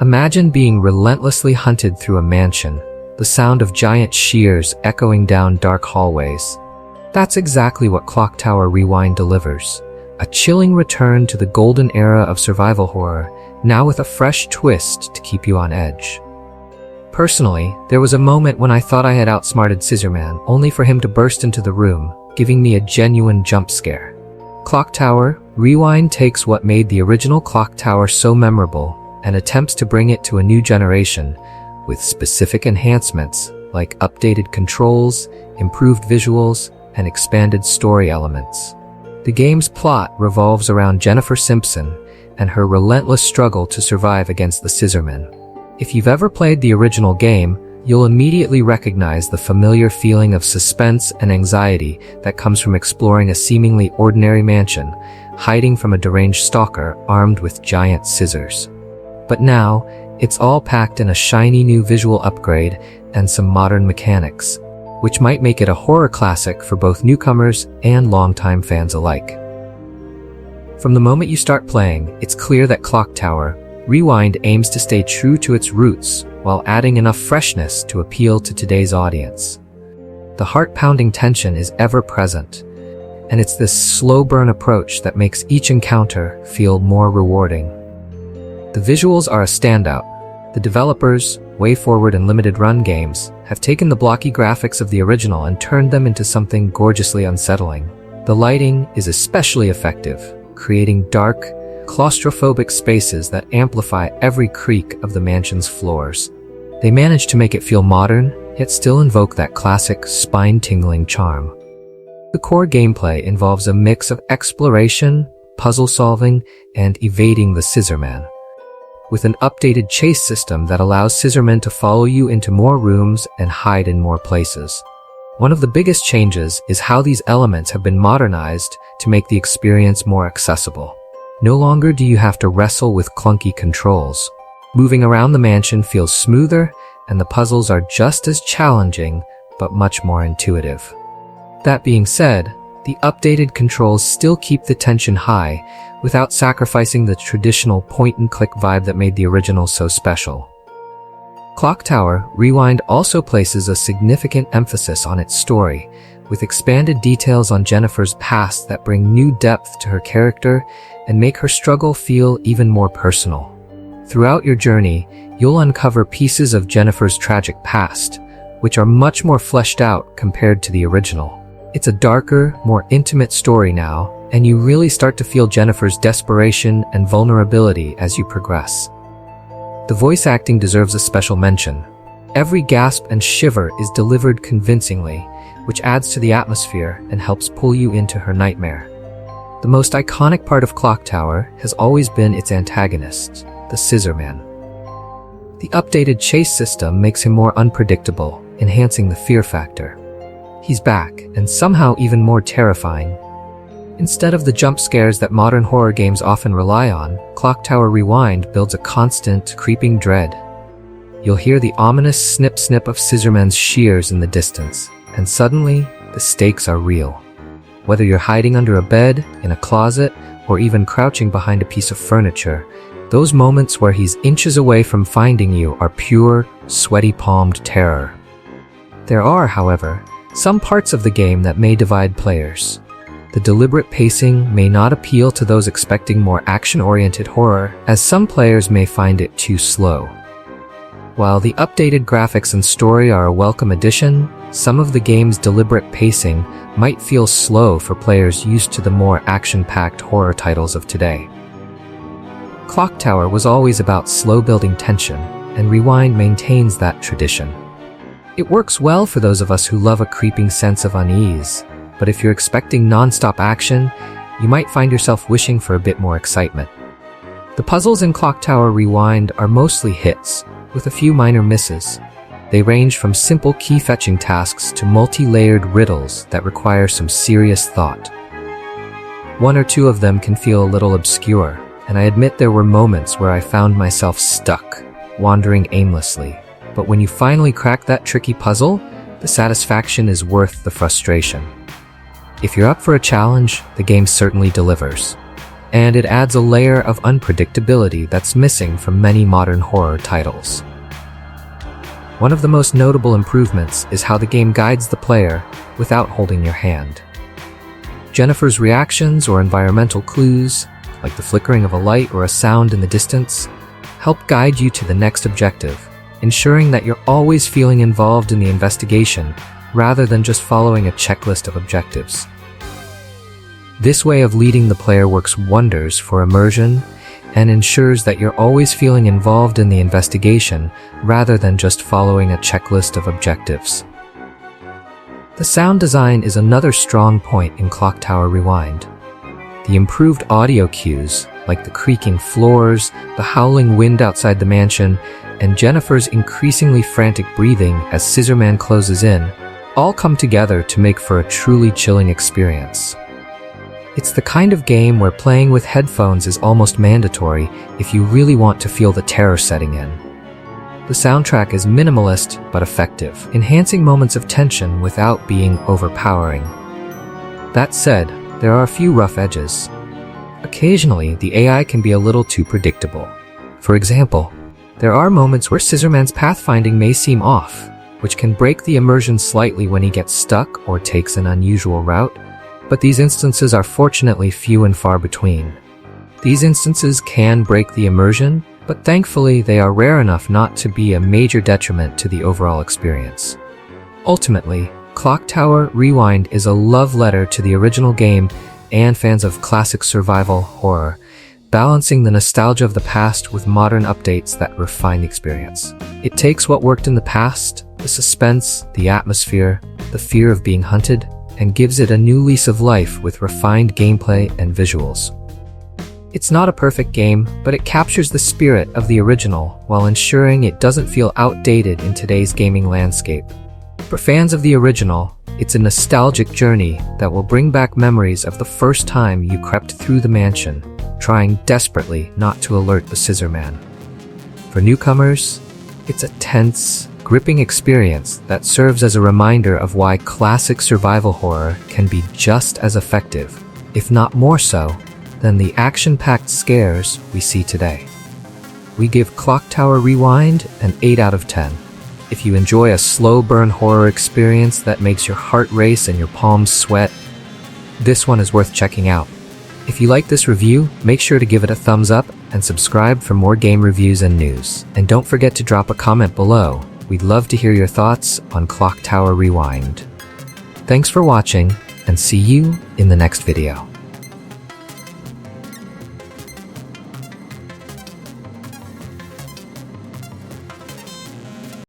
Imagine being relentlessly hunted through a mansion, the sound of giant shears echoing down dark hallways. That's exactly what Clock Tower Rewind delivers. A chilling return to the golden era of survival horror, now with a fresh twist to keep you on edge. Personally, there was a moment when I thought I had outsmarted Scissorman, only for him to burst into the room, giving me a genuine jump scare. Clock Tower Rewind takes what made the original Clock Tower so memorable and attempts to bring it to a new generation with specific enhancements like updated controls, improved visuals, and expanded story elements. The game's plot revolves around Jennifer Simpson and her relentless struggle to survive against the Scissorman. If you've ever played the original game, you'll immediately recognize the familiar feeling of suspense and anxiety that comes from exploring a seemingly ordinary mansion, hiding from a deranged stalker armed with giant scissors. But now, it's all packed in a shiny new visual upgrade and some modern mechanics, which might make it a horror classic for both newcomers and longtime fans alike. From the moment you start playing, it's clear that Clock Tower Rewind aims to stay true to its roots while adding enough freshness to appeal to today's audience. The heart-pounding tension is ever present, and it's this slow burn approach that makes each encounter feel more rewarding. The visuals are a standout. The developers, WayForward and Limited Run Games, have taken the blocky graphics of the original and turned them into something gorgeously unsettling. The lighting is especially effective, creating dark, claustrophobic spaces that amplify every creak of the mansion's floors. They manage to make it feel modern, yet still invoke that classic, spine-tingling charm. The core gameplay involves a mix of exploration, puzzle solving, and evading the Scissorman, with an updated chase system that allows Scissorman to follow you into more rooms and hide in more places. One of the biggest changes is how these elements have been modernized to make the experience more accessible. No longer do you have to wrestle with clunky controls. Moving around the mansion feels smoother, and the puzzles are just as challenging, but much more intuitive. That being said, the updated controls still keep the tension high, without sacrificing the traditional point-and-click vibe that made the original so special. Clock Tower Rewind also places a significant emphasis on its story, with expanded details on Jennifer's past that bring new depth to her character and make her struggle feel even more personal. Throughout your journey, you'll uncover pieces of Jennifer's tragic past, which are much more fleshed out compared to the original. It's a darker, more intimate story now, and you really start to feel Jennifer's desperation and vulnerability as you progress. The voice acting deserves a special mention. Every gasp and shiver is delivered convincingly, which adds to the atmosphere and helps pull you into her nightmare. The most iconic part of Clock Tower has always been its antagonist, the Scissorman. The updated chase system makes him more unpredictable, enhancing the fear factor. He's back, and somehow even more terrifying. Instead of the jump scares that modern horror games often rely on, Clock Tower Rewind builds a constant, creeping dread. You'll hear the ominous snip-snip of Scissorman's shears in the distance, and suddenly, the stakes are real. Whether you're hiding under a bed, in a closet, or even crouching behind a piece of furniture, those moments where he's inches away from finding you are pure, sweaty-palmed terror. There are, however, some parts of the game that may divide players. The deliberate pacing may not appeal to those expecting more action-oriented horror, as some players may find it too slow. While the updated graphics and story are a welcome addition, some of the game's deliberate pacing might feel slow for players used to the more action-packed horror titles of today. Clock Tower was always about slow-building tension, and Rewind maintains that tradition. It works well for those of us who love a creeping sense of unease, but if you're expecting non-stop action, you might find yourself wishing for a bit more excitement. The puzzles in Clock Tower Rewind are mostly hits, with a few minor misses. They range from simple key-fetching tasks to multi-layered riddles that require some serious thought. One or two of them can feel a little obscure, and I admit there were moments where I found myself stuck, wandering aimlessly. But when you finally crack that tricky puzzle, the satisfaction is worth the frustration. If you're up for a challenge, the game certainly delivers. and it adds a layer of unpredictability that's missing from many modern horror titles. One of the most notable improvements is how the game guides the player without holding your hand. Jennifer's reactions or environmental clues, like the flickering of a light or a sound in the distance, help guide you to the next objective, ensuring that you're always feeling involved in the investigation rather than just following a checklist of objectives. This way of leading the player works wonders for immersion and ensures that you're always feeling involved in the investigation rather than just following a checklist of objectives. The sound design is another strong point in Clock Tower Rewind. The improved audio cues, like the creaking floors, the howling wind outside the mansion, and Jennifer's increasingly frantic breathing as Scissorman closes in, all come together to make for a truly chilling experience. It's the kind of game where playing with headphones is almost mandatory if you really want to feel the terror setting in. The soundtrack is minimalist but effective, enhancing moments of tension without being overpowering. That said, there are a few rough edges. Occasionally, the AI can be a little too predictable. For example, there are moments where Scissorman's pathfinding may seem off, which can break the immersion slightly when he gets stuck or takes an unusual route, but these instances are fortunately few and far between. These instances can break the immersion, but thankfully they are rare enough not to be a major detriment to the overall experience. Ultimately, Clock Tower Rewind is a love letter to the original game and fans of classic survival horror, balancing the nostalgia of the past with modern updates that refine the experience. It takes what worked in the past, the suspense, the atmosphere, the fear of being hunted, and gives it a new lease of life with refined gameplay and visuals. It's not a perfect game, but it captures the spirit of the original while ensuring it doesn't feel outdated in today's gaming landscape. For fans of the original, it's a nostalgic journey that will bring back memories of the first time you crept through the mansion, trying desperately not to alert the Scissorman. For newcomers, it's a tense, gripping experience that serves as a reminder of why classic survival horror can be just as effective, if not more so, than the action-packed scares we see today. We give Clock Tower Rewind an 8 out of 10. If you enjoy a slow-burn horror experience that makes your heart race and your palms sweat, this one is worth checking out. If you like this review, make sure to give it a thumbs up and subscribe for more game reviews and news. And don't forget to drop a comment below. We'd love to hear your thoughts on Clock Tower Rewind. Thanks for watching, and see you in the next video.